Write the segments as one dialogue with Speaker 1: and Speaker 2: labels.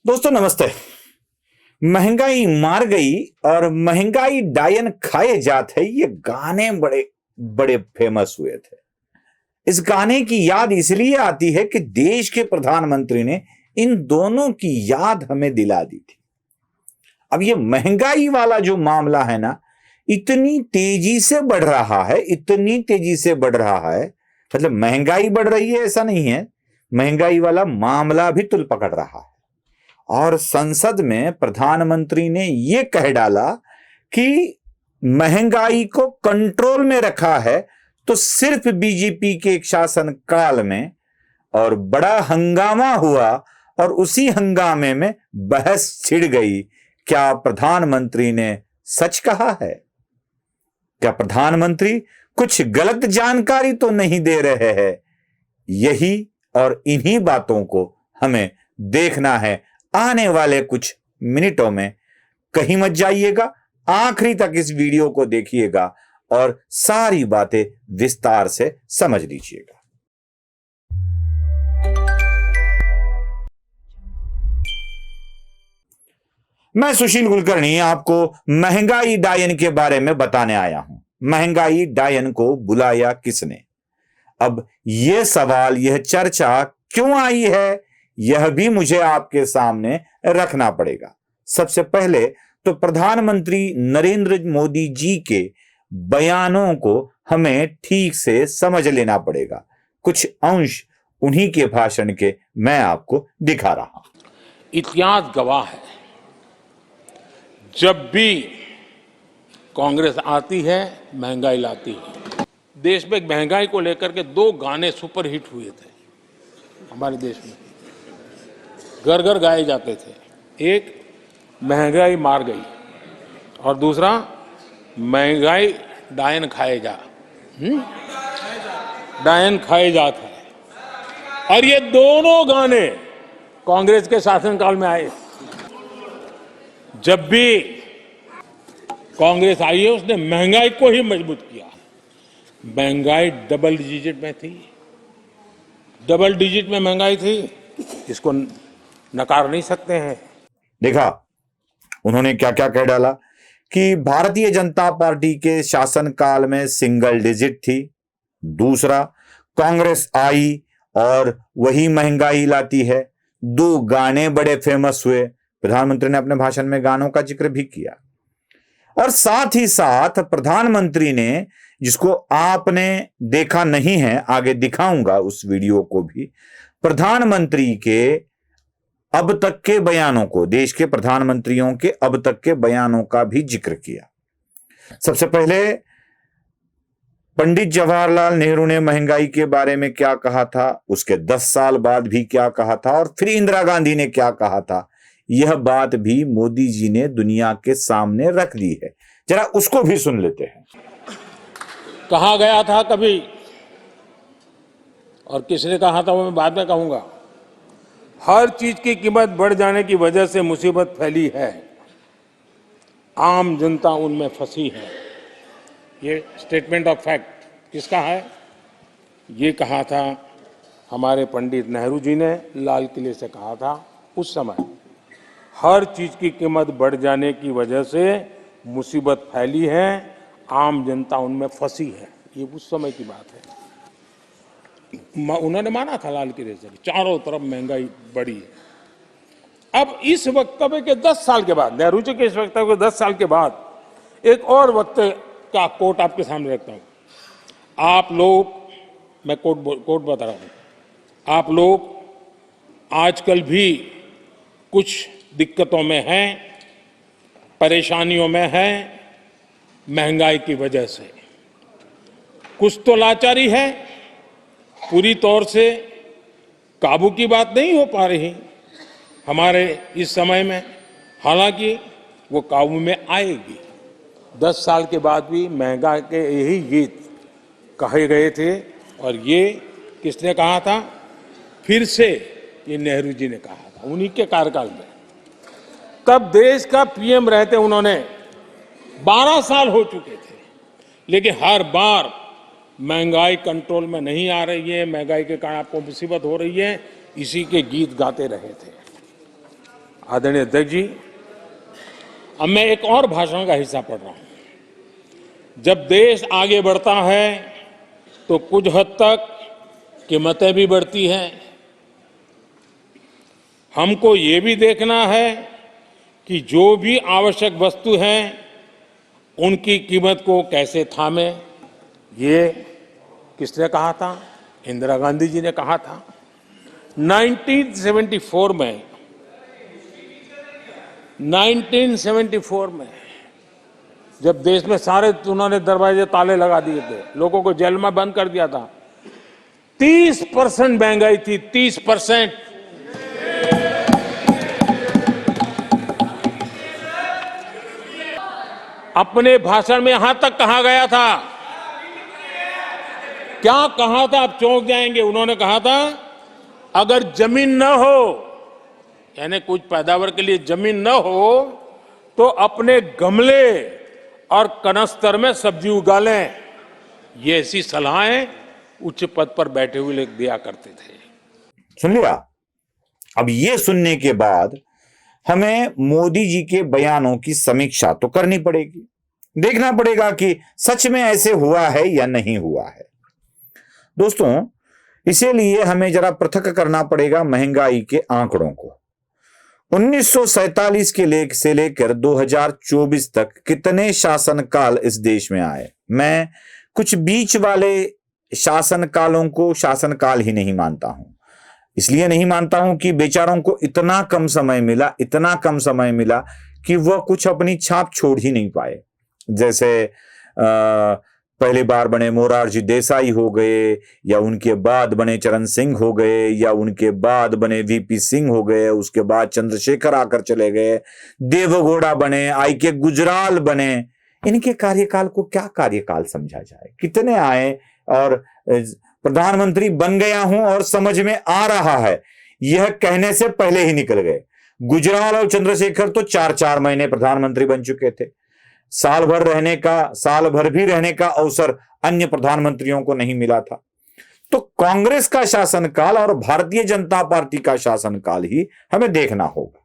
Speaker 1: दोस्तों नमस्ते। महंगाई मार गई और महंगाई डायन खाए जात है, ये गाने बड़े बड़े फेमस हुए थे। इस गाने की याद इसलिए आती है कि देश के प्रधानमंत्री ने इन दोनों की याद हमें दिला दी थी। अब ये महंगाई वाला जो मामला है ना, इतनी तेजी से बढ़ रहा है, इतनी तेजी से बढ़ रहा है, मतलब महंगाई बढ़ रही है ऐसा नहीं है, महंगाई वाला मामला भी तुल पकड़ रहा है। और संसद में प्रधानमंत्री ने यह कह डाला कि महंगाई को कंट्रोल में रखा है तो सिर्फ बीजेपी के एक शासन काल में, और बड़ा हंगामा हुआ और उसी हंगामे में बहस छिड़ गई। क्या प्रधानमंत्री ने सच कहा है? क्या प्रधानमंत्री कुछ गलत जानकारी तो नहीं दे रहे हैं? यही और इन्हीं बातों को हमें देखना है आने वाले कुछ मिनटों में। कहीं मत जाइएगा, आखिरी तक इस वीडियो को देखिएगा और सारी बातें विस्तार से समझ लीजिएगा। मैं सुशील कुलकर्णी आपको महंगाई डायन के बारे में बताने आया हूं। महंगाई डायन को बुलाया किसने? अब यह सवाल, यह चर्चा क्यों आई है, यह भी मुझे आपके सामने रखना पड़ेगा। सबसे पहले तो प्रधानमंत्री नरेंद्र मोदी जी के बयानों को हमें ठीक से समझ लेना पड़ेगा। कुछ अंश उन्हीं के भाषण के मैं आपको दिखा रहा हूं।
Speaker 2: इतिहास गवाह है, जब भी कांग्रेस आती है महंगाई लाती है। देश में महंगाई को लेकर के 2 गाने सुपरहिट हुए थे हमारे देश में, घर घर गाए जाते थे। एक महंगाई मार गई और दूसरा महंगाई डायन खाए जा, डायन खाए जात है। और ये दोनों गाने कांग्रेस के शासनकाल में आए। जब भी कांग्रेस आई है उसने महंगाई को ही मजबूत किया। महंगाई डबल डिजिट में थी, डबल डिजिट में महंगाई थी, इसको नकार नहीं सकते हैं।
Speaker 1: देखा उन्होंने क्या क्या कह डाला कि भारतीय जनता पार्टी के शासनकाल में सिंगल डिजिट थी। दूसरा, कांग्रेस आई और वही महंगाई लाती है। 2 गाने बड़े फेमस हुए। प्रधानमंत्री ने अपने भाषण में गानों का जिक्र भी किया। और साथ ही साथ प्रधानमंत्री ने, जिसको आपने देखा नहीं है, आगे दिखाऊंगा उस वीडियो को भी, प्रधानमंत्री के अब तक के बयानों को, देश के प्रधानमंत्रियों के अब तक के बयानों का भी जिक्र किया। सबसे पहले पंडित जवाहरलाल नेहरू ने महंगाई के बारे में क्या कहा था, उसके 10 साल बाद भी क्या कहा था, और फिर इंदिरा गांधी ने क्या कहा था, यह बात भी मोदी जी ने दुनिया के सामने रख दी है। जरा उसको भी सुन लेते हैं।
Speaker 2: कहा गया था कभी, और किसने कहा था वो मैं बाद में कहूंगा, हर चीज की कीमत बढ़ जाने की वजह से मुसीबत फैली है, आम जनता उनमें फंसी है। ये स्टेटमेंट ऑफ फैक्ट किसका है? ये कहा था हमारे पंडित नेहरू जी ने, लाल किले से कहा था उस समय। हर चीज की कीमत बढ़ जाने की वजह से मुसीबत फैली है, आम जनता उनमें फंसी है। ये उस समय की बात है। उन्होंने माना था लाल किले से, चारों तरफ महंगाई बढ़ी है। अब इस वक्तव्य के 10 साल के बाद, नेहरू जी के इस वक्तव्य के 10 साल के बाद एक और वक्तव्य का कोट आपके सामने रखता हूं। आप लोग, मैं कोट बता रहा हूं, आप लोग आजकल भी कुछ दिक्कतों में हैं, परेशानियों में हैं, महंगाई की वजह से। कुछ तो लाचारी है, पूरी तौर से काबू की बात नहीं हो पा रही हमारे इस समय में, हालांकि वो काबू में आएगी। 10 साल के बाद भी महंगाई के यही गीत कहे गए थे, और ये किसने कहा था? फिर से ये नेहरू जी ने कहा था, उन्हीं के कार्यकाल में। तब देश का पीएम रहते उन्होंने 12 साल हो चुके थे, लेकिन हर बार महंगाई कंट्रोल में नहीं आ रही है, महंगाई के कारण आपको मुसीबत हो रही है, इसी के गीत गाते रहे थे। आदरणीय अध्यक्ष जी, अब मैं एक और भाषण का हिस्सा पढ़ रहा हूं। जब देश आगे बढ़ता है तो कुछ हद तक कीमतें भी बढ़ती हैं। हमको ये भी देखना है कि जो भी आवश्यक वस्तु हैं उनकी कीमत को कैसे थामे। ये किसने कहा था? इंदिरा गांधी जी ने कहा था। 1974 में जब देश में सारे उन्होंने दरवाजे ताले लगा दिए थे, लोगों को जेल में बंद कर दिया था, 30% महंगाई थी, 30%। अपने भाषण में यहां तक कहा गया था, क्या कहा था? आप चौंक जाएंगे। उन्होंने कहा था अगर जमीन न हो, यानी कुछ पैदावार के लिए जमीन न हो, तो अपने गमले और कनस्तर में सब्जी उगा लें। ये ऐसी सलाहें उच्च पद पर बैठे हुए लोग दिया करते थे।
Speaker 1: सुन लिया? अब ये सुनने के बाद हमें मोदी जी के बयानों की समीक्षा तो करनी पड़ेगी, देखना पड़ेगा कि सच में ऐसे हुआ है या नहीं हुआ है। दोस्तों, इसीलिए हमें जरा पृथक करना पड़ेगा महंगाई के आंकड़ों को। 1947 से लेकर 2024 तक कितने शासनकाल इस देश में आए। मैं कुछ बीच वाले शासनकालों को शासनकाल ही नहीं मानता हूं। इसलिए नहीं मानता हूं कि बेचारों को इतना कम समय मिला कि वह कुछ अपनी छाप छोड़ ही नहीं पाए। जैसे पहली बार बने मोरारजी देसाई हो गए, या उनके बाद बने चरण सिंह हो गए, या उनके बाद बने वीपी सिंह हो गए, उसके बाद चंद्रशेखर आकर चले गए, देवगौड़ा बने, आई.के. गुजराल बने। इनके कार्यकाल को क्या कार्यकाल समझा जाए? कितने आए और प्रधानमंत्री बन गया हूं और समझ में आ रहा है, यह कहने से पहले ही निकल गए। गुजराल और चंद्रशेखर तो 4-4 महीने प्रधानमंत्री बन चुके थे। साल भर भी रहने का अवसर अन्य प्रधानमंत्रियों को नहीं मिला था। तो कांग्रेस का शासनकाल और भारतीय जनता पार्टी का शासनकाल ही हमें देखना होगा।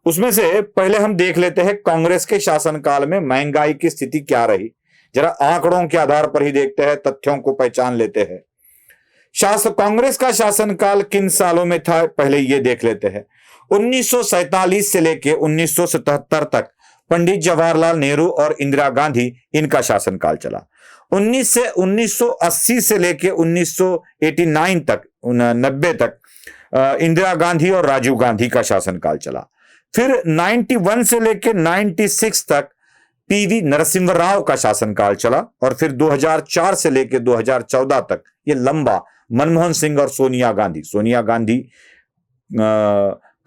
Speaker 1: उसमें से पहले हम देख लेते हैं कांग्रेस के शासनकाल में महंगाई की स्थिति क्या रही। जरा आंकड़ों के आधार पर ही देखते हैं, तथ्यों को पहचान लेते हैं। कांग्रेस का शासनकाल किन सालों में था, पहले यह देख लेते हैं। 1947 से लेकर 1977 तक पंडित जवाहरलाल नेहरू और इंदिरा गांधी, इनका शासनकाल चला। 1980 से लेकर 1989 तक 90 तक इंदिरा गांधी और राजीव गांधी का शासनकाल चला। फिर 91 से लेकर 96 तक पीवी नरसिम्हा राव का शासनकाल चला, और फिर 2004 से लेकर 2014 तक ये लंबा मनमोहन सिंह और सोनिया गांधी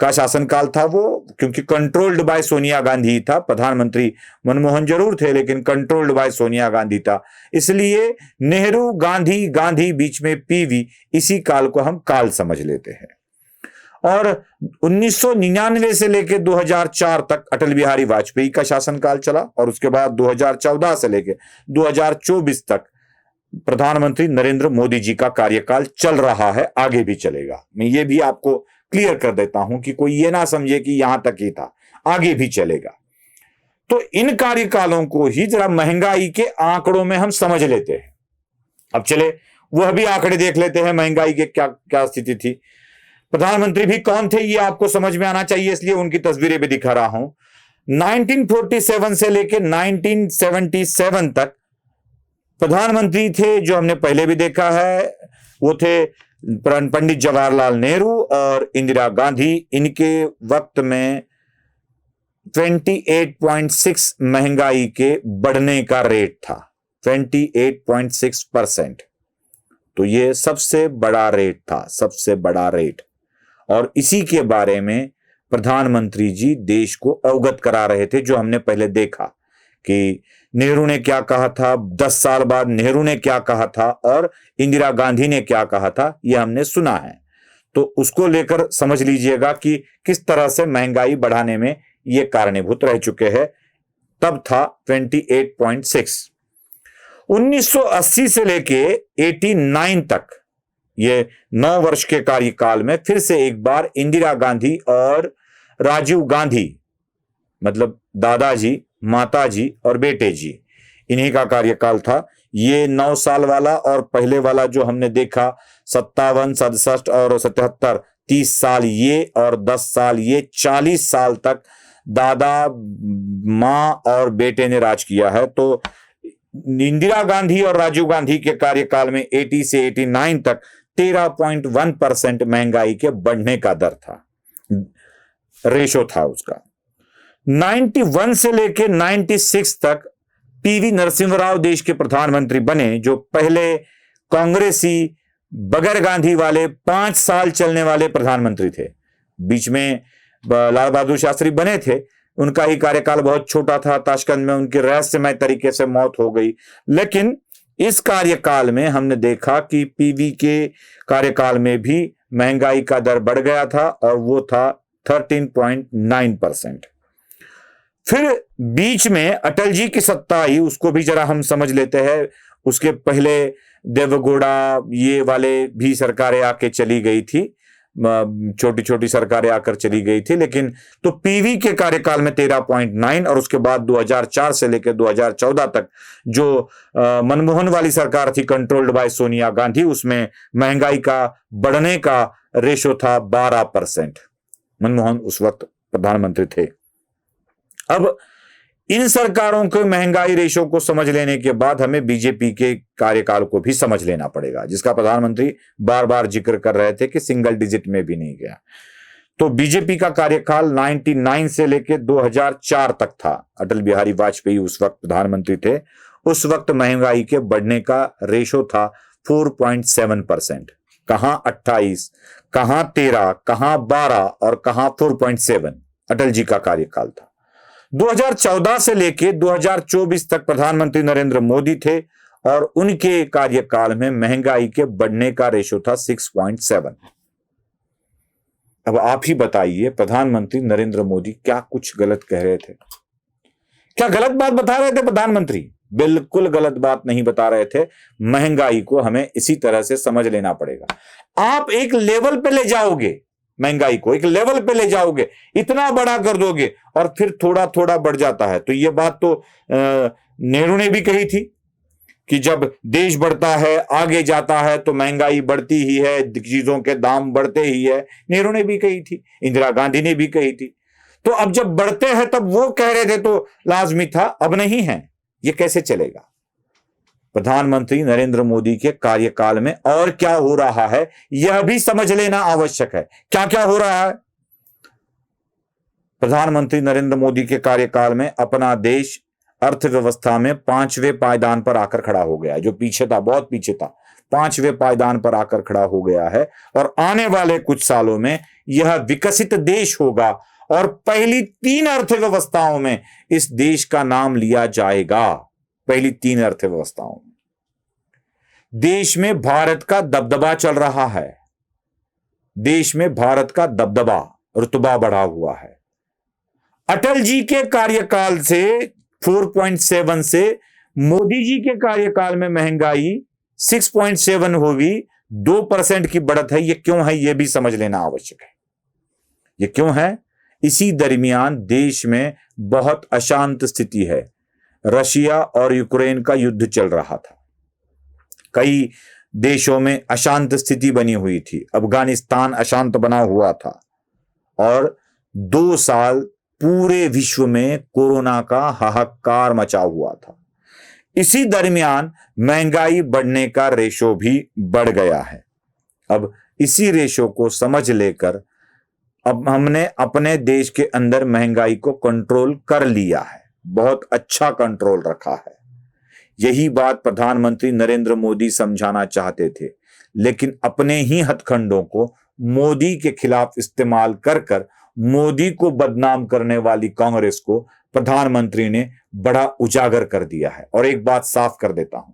Speaker 1: का शासनकाल था। वो क्योंकि कंट्रोल्ड बाय सोनिया गांधी था, प्रधानमंत्री मनमोहन जरूर थे लेकिन कंट्रोल्ड बाय सोनिया गांधी था, इसलिए नेहरू गांधी बीच में पीवी, इसी काल को हम काल समझ लेते हैं। और 1999 से लेकर 2004 तक अटल बिहारी वाजपेयी का शासनकाल चला, और उसके बाद 2014 से लेकर 2024 तक प्रधानमंत्री नरेंद्र मोदी जी का कार्यकाल चल रहा है, आगे भी चलेगा। मैं ये भी आपको क्लियर कर देता हूं कि कोई ये ना समझे कि यहां तक ही था, आगे भी चलेगा। तो इन कार्यकालों को ही जरा महंगाई के आंकड़ों में हम समझ लेते हैं। अब चले वह भी आंकड़े देख लेते हैं, महंगाई के क्या क्या स्थिति थी। प्रधानमंत्री भी कौन थे ये आपको समझ में आना चाहिए, इसलिए उनकी तस्वीरें भी दिखा रहा हूं। 1947 से लेकर 1977 तक प्रधानमंत्री थे, जो हमने पहले भी देखा है, वो थे पंडित जवाहरलाल नेहरू और इंदिरा गांधी। इनके वक्त में 28.6 महंगाई के बढ़ने का रेट था, 28.6%। तो ये सबसे बड़ा रेट था, सबसे बड़ा रेट। और इसी के बारे में प्रधानमंत्री जी देश को अवगत करा रहे थे, जो हमने पहले देखा कि नेहरू ने क्या कहा था, 10 साल बाद नेहरू ने क्या कहा था और इंदिरा गांधी ने क्या कहा था, यह हमने सुना है। तो उसको लेकर समझ लीजिएगा कि किस तरह से महंगाई बढ़ाने में ये कारणीभूत रह चुके हैं। तब था 28.6। 1980 से लेके 89 तक, ये 9 वर्ष के कार्यकाल में फिर से एक बार इंदिरा गांधी और राजीव गांधी, मतलब दादाजी, माताजी और बेटे जी, इन्हीं का कार्यकाल था। ये 9 साल वाला और पहले वाला जो हमने देखा 57, 67 और 77, 30 साल ये और 10 साल ये, 40 साल तक दादा, मां और बेटे ने राज किया है। तो इंदिरा गांधी और राजीव गांधी के कार्यकाल में 80 से 89 तक 13.1% महंगाई के बढ़ने का दर था, रेशो था उसका। 91 से लेकर 96 तक पीवी नरसिम्हा राव देश के प्रधानमंत्री बने, जो पहले कांग्रेसी बगैर गांधी वाले 5 साल चलने वाले प्रधानमंत्री थे। बीच में लाल बहादुर शास्त्री बने थे, उनका ही कार्यकाल बहुत छोटा था, ताशकंद में उनकी रहस्यमय तरीके से मौत हो गई। लेकिन इस कार्यकाल में हमने देखा कि पीवी के कार्यकाल में भी महंगाई का दर बढ़ गया था और वो था 13.9%। फिर बीच में अटल जी की सत्ता आई, उसको भी जरा हम समझ लेते हैं। उसके पहले देवगौड़ा ये वाले भी सरकारें आके चली गई थी, छोटी छोटी सरकारें आकर चली गई थी। लेकिन तो पीवी के कार्यकाल में 13.9 और उसके बाद 2004 से लेकर 2014 तक जो मनमोहन वाली सरकार थी, कंट्रोल्ड बाय सोनिया गांधी, उसमें महंगाई का बढ़ने का रेशो था 12%। मनमोहन उस वक्त प्रधानमंत्री थे। अब इन सरकारों के महंगाई रेशो को समझ लेने के बाद हमें बीजेपी के कार्यकाल को भी समझ लेना पड़ेगा, जिसका प्रधानमंत्री बार बार जिक्र कर रहे थे कि सिंगल डिजिट में भी नहीं गया। तो बीजेपी का कार्यकाल 99 से लेकर 2004 तक था। अटल बिहारी वाजपेयी उस वक्त प्रधानमंत्री थे। उस वक्त महंगाई के बढ़ने का रेशो था 4.7%। कहां 28, कहां 13, कहां 12 और कहां 4.7। अटल जी का कार्यकाल था। 2014 से लेकर 2024 तक प्रधानमंत्री नरेंद्र मोदी थे और उनके कार्यकाल में महंगाई के बढ़ने का रेशो था 6.7। अब आप ही बताइए, प्रधानमंत्री नरेंद्र मोदी क्या कुछ गलत कह रहे थे? क्या गलत बात बता रहे थे प्रधानमंत्री? बिल्कुल गलत बात नहीं बता रहे थे। महंगाई को हमें इसी तरह से समझ लेना पड़ेगा। आप एक लेवल पे ले जाओगे, महंगाई को एक लेवल पे ले जाओगे, इतना बड़ा कर दोगे और फिर थोड़ा थोड़ा बढ़ जाता है। तो ये बात तो नेहरू ने भी कही थी कि जब देश बढ़ता है, आगे जाता है, तो महंगाई बढ़ती ही है, चीजों के दाम बढ़ते ही है। नेहरू ने भी कही थी, इंदिरा गांधी ने भी कही थी। तो अब जब बढ़ते हैं तब वो कह रहे थे तो लाजमी था, अब नहीं है। ये कैसे चलेगा? प्रधानमंत्री नरेंद्र मोदी के कार्यकाल में और क्या हो रहा है यह भी समझ लेना आवश्यक है। क्या क्या हो रहा है? प्रधानमंत्री नरेंद्र मोदी के कार्यकाल में अपना देश अर्थव्यवस्था में 5वें पायदान पर आकर खड़ा हो गया, जो पीछे था, बहुत पीछे था, 5वें पायदान पर आकर खड़ा हो गया है। और आने वाले कुछ सालों में यह विकसित देश होगा और पहली 3 अर्थव्यवस्थाओं में इस देश का नाम लिया जाएगा। पहली 3 अर्थव्यवस्थाओं में देश में भारत का दबदबा चल रहा है। देश में भारत का दबदबा, रुतबा बढ़ा हुआ है। अटल जी के कार्यकाल से 4.7 से मोदी जी के कार्यकाल में महंगाई 6.7 होगी। 2% की बढ़त है। यह क्यों है, यह भी समझ लेना आवश्यक है। यह क्यों है? इसी दरमियान देश में बहुत अशांत स्थिति है। रशिया और यूक्रेन का युद्ध चल रहा था। कई देशों में अशांत स्थिति बनी हुई थी। अफगानिस्तान अशांत बना हुआ था और 2 साल पूरे विश्व में कोरोना का हाहाकार मचा हुआ था। इसी दरमियान महंगाई बढ़ने का रेशो भी बढ़ गया है। अब इसी रेशो को समझ लेकर अब हमने अपने देश के अंदर महंगाई को कंट्रोल कर लिया है, बहुत अच्छा कंट्रोल रखा है। यही बात प्रधानमंत्री नरेंद्र मोदी समझाना चाहते थे, लेकिन अपने ही हथकंडों को मोदी के खिलाफ इस्तेमाल कर कर मोदी को बदनाम करने वाली कांग्रेस को प्रधानमंत्री ने बड़ा उजागर कर दिया है। और एक बात साफ कर देता हूं,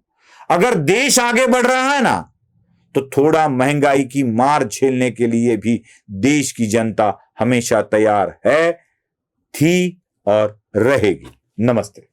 Speaker 1: अगर देश आगे बढ़ रहा है ना, तो थोड़ा महंगाई की मार झेलने के लिए भी देश की जनता हमेशा तैयार है, थी और रहेगी। नमस्ते।